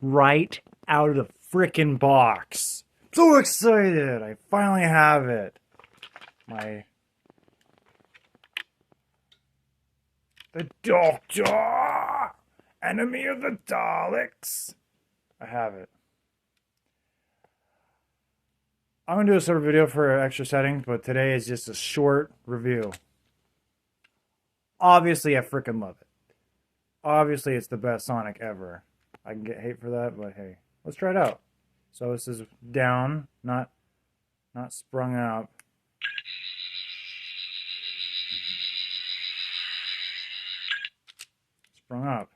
right out of the frickin' box. So excited! I finally have it. The Doctor! Enemy of the Daleks! I have it. I'm gonna do a separate video for extra settings, but today is just a short review. Obviously, I freaking love it. Obviously, it's the best Sonic ever. I can get hate for that, but hey, let's try it out. So this is down, not sprung up. Sprung up.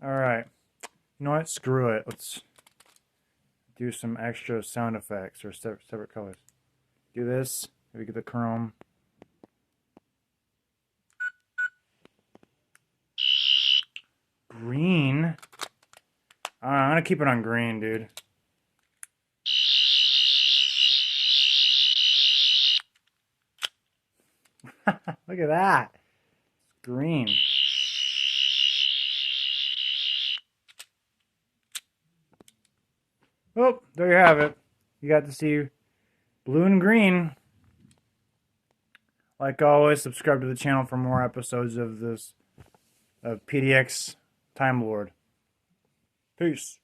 All right. You know what? Screw it. Let's do some extra sound effects or separate colors. Do this. Maybe get the chrome. Green. I'm gonna keep it on green, dude. Look at that. Green. Oh, there you have it. You got to see blue and green. Like always, subscribe to the channel for more episodes of this of PDX Time Lord. Peace.